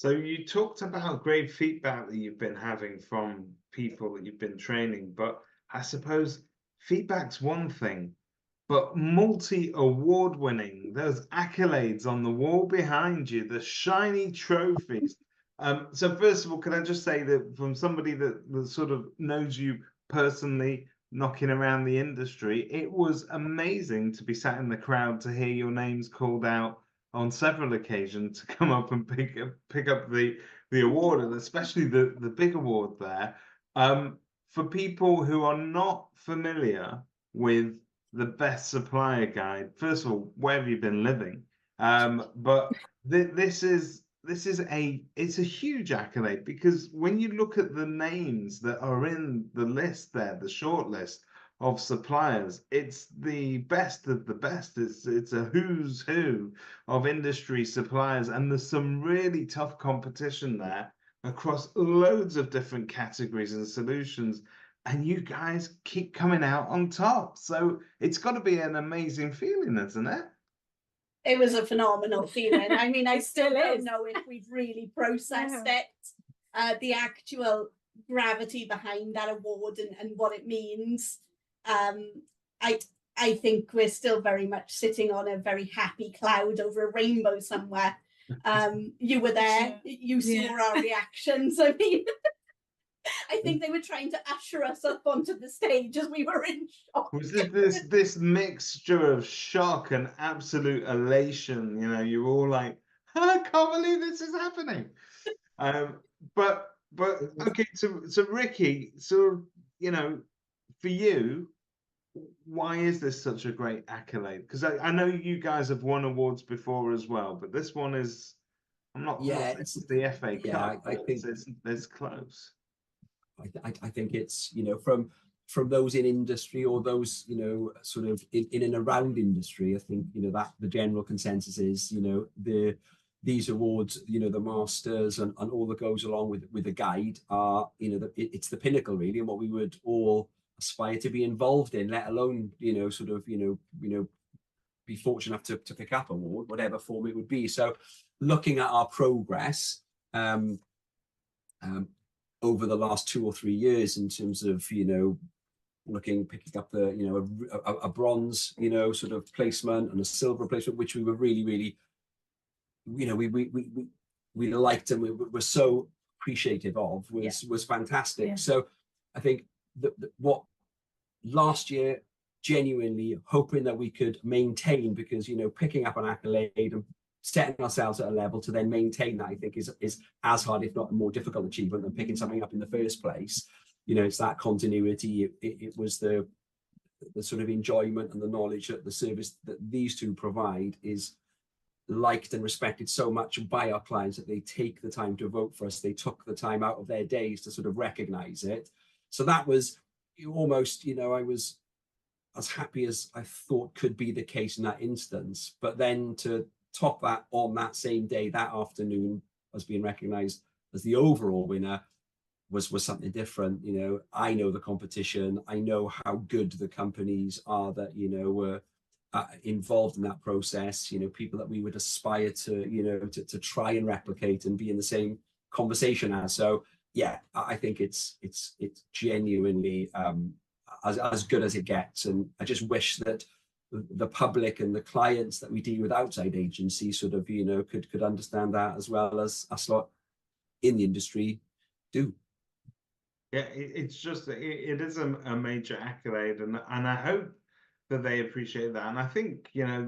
So you talked about great feedback that you've been having from people that you've been training, but I suppose feedback's one thing, but multi-award winning, those accolades on the wall behind you, the shiny trophies. So first of all, can I just say that from somebody that sort of knows you personally, knocking around the industry, it was amazing to be sat in the crowd to hear your names called out on several occasions to come up and pick up the award, and especially the big award there. For people who are not familiar with the best supplier guide, first of all, where have you been living? But it's a huge accolade, because when you look at the names that are in the list there, the short list of suppliers, it's the best of the best. It's a who's who of industry suppliers, and there's some really tough competition there across loads of different categories and solutions, and you guys keep coming out on top. So it's got to be an amazing feeling, isn't it? It was a phenomenal feeling. I mean, I still don't know if we've really processed it, the actual gravity behind that award and what it means. I think we're still very much sitting on a very happy cloud over a rainbow somewhere. You were there, you saw our reactions. I mean, I think they were trying to usher us up onto the stage as we were in shock. Was this mixture of shock and absolute elation? You know, you're all like, I can't believe this is happening. But okay, so Ricky, so you know, for you, why is this such a great accolade? Because I know you guys have won awards before as well, but this one is, I'm not it's the FA Cup. I think it's close. I think it's, you know, from those in industry or those, you know, sort of in and around industry, I think, you know, that the general consensus is, you know, these awards, you know, the masters and all that goes along with the guide are, you know, it's the pinnacle really, and what we would all aspire to be involved in, let alone, you know, sort of, you know, be fortunate enough to pick up an award, whatever form it would be. So looking at our progress over the last 2 or 3 years in terms of, you know, picking up the, you know, a bronze, you know, sort of placement and a silver placement, which we were really, you know, we liked and we were so appreciative of, was fantastic. Yeah. So I think what last year, genuinely hoping that we could maintain, because, you know, picking up an accolade and setting ourselves at a level to then maintain that, I think is as hard, if not a more difficult achievement than picking something up in the first place. You know, it's that continuity. It was the sort of enjoyment and the knowledge that the service that these two provide is liked and respected so much by our clients that they take the time to vote for us. They took the time out of their days to sort of recognize it. So that was almost, you know, I was as happy as I thought could be the case in that instance. But then to top that on that same day, that afternoon, as being recognized as the overall winner was something different. You know, I know the competition, I know how good the companies are that, you know, were involved in that process, you know, people that we would aspire to, you know, to try and replicate and be in the same conversation as. So yeah, I think it's genuinely as good as it gets. And I just wish that the public and the clients that we deal with outside agencies sort of, you know, could understand that as well as us lot in the industry do. Yeah, it's just it is a major accolade, and I hope that they appreciate that. And I think, you know,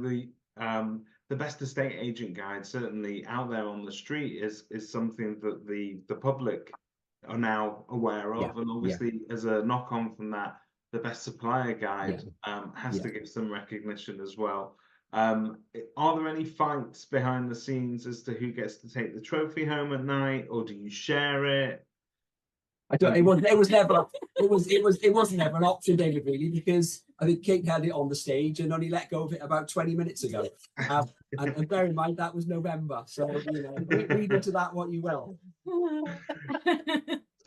the best estate agent guide certainly out there on the street is something that the public are now aware of, and obviously as a knock on from that, the best supplier guide has to give some recognition as well. Are there any fights behind the scenes as to who gets to take the trophy home at night, or do you share it? I don't. It was never. It wasn't ever an option, David, really, because I think Kate had it on the stage and only let go of it about 20 minutes ago. And bear in mind that was November, so you know, read into that what you will.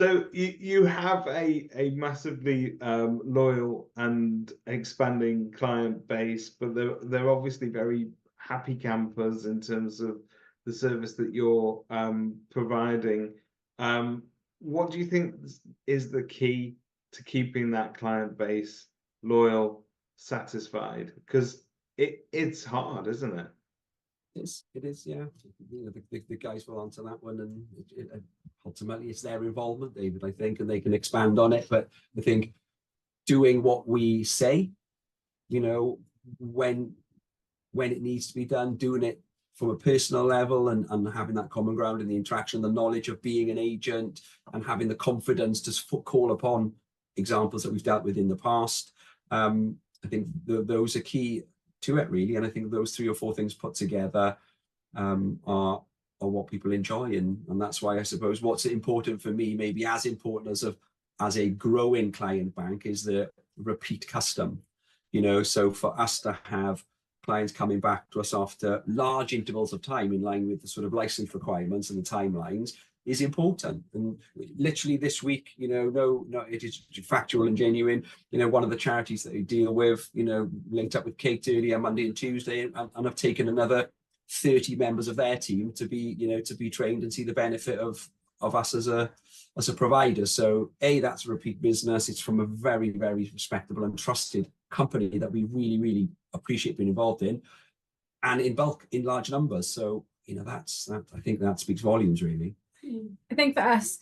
So you have a massively loyal and expanding client base, but they're obviously very happy campers in terms of the service that you're providing. What do you think is the key to keeping that client base loyal, satisfied? Because it's hard, isn't it? It is, yeah. You know, the guys will answer that one, and ultimately it's their involvement, David, I think, and they can expand on it. But I think doing what we say, you know, when it needs to be done, doing it from a personal level, and having that common ground and the interaction, the knowledge of being an agent, and having the confidence to call upon examples that we've dealt with in the past. I think those are key to it, really. And I think those 3 or 4 things put together are what people enjoy, and that's why I suppose what's important for me, maybe as important as a growing client bank, is the repeat custom. You know, so for us to have clients coming back to us after large intervals of time in line with the sort of license requirements and the timelines is important. And literally this week, you know, no, it is factual and genuine. You know, one of the charities that we deal with, you know, linked up with Kate earlier Monday and Tuesday, and I've taken another 30 members of their team to be, you know, to be trained and see the benefit of us as a provider. So that's a repeat business. It's from a very, very respectable and trusted company that we really, really appreciate being involved in, and in bulk, in large numbers. So, you know, I think that speaks volumes, really. I think for us,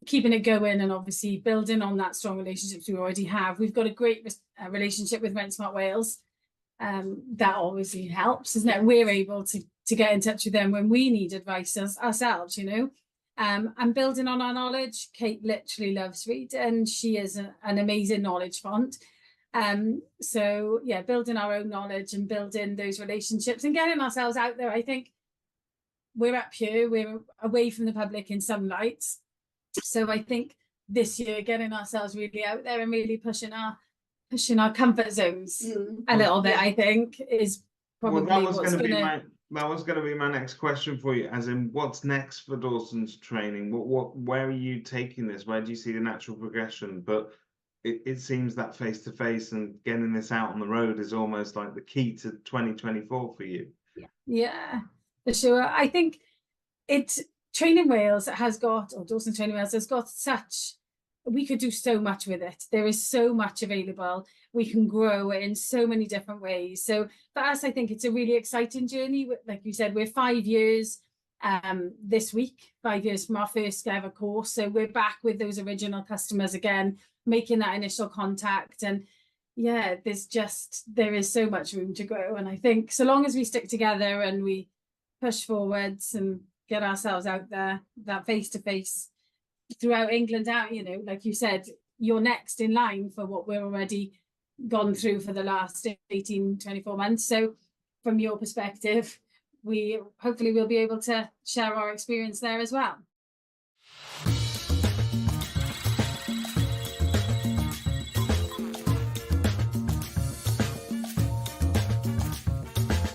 keeping it going and obviously building on that strong relationships we already have. We've got a great relationship with Rent Smart Wales. That obviously helps, isn't it? We're able to get in touch with them when we need advice ourselves, you know. And building on our knowledge. Kate literally loves reading. She is an amazing knowledge font. So yeah, building our own knowledge and building those relationships and getting ourselves out there. I think we're up here, we're away from the public in some lights. So I think this year getting ourselves really out there and really pushing our comfort zones a little bit, I think, is probably that was going to be my next question for you, as in what's next for Dawsons Training? Where are you taking this? Where do you see the natural progression? But it seems that face-to-face and getting this out on the road is almost like the key to 2024 for you. Yeah, for sure. I think Training Wales has got, or Dawsons Training Wales has got we could do so much with it. There is so much available. We can grow in so many different ways. So for us, I think it's a really exciting journey. Like you said, we're 5 years this week, 5 years from our first ever course. So we're back with those original customers again, making that initial contact. And yeah, there is so much room to grow. And I think so long as we stick together and we push forwards and get ourselves out there, that face-to-face throughout England out, you know, like you said, you're next in line for what we're already gone through for the last 18, 24 months. So from your perspective, hopefully we'll be able to share our experience there as well.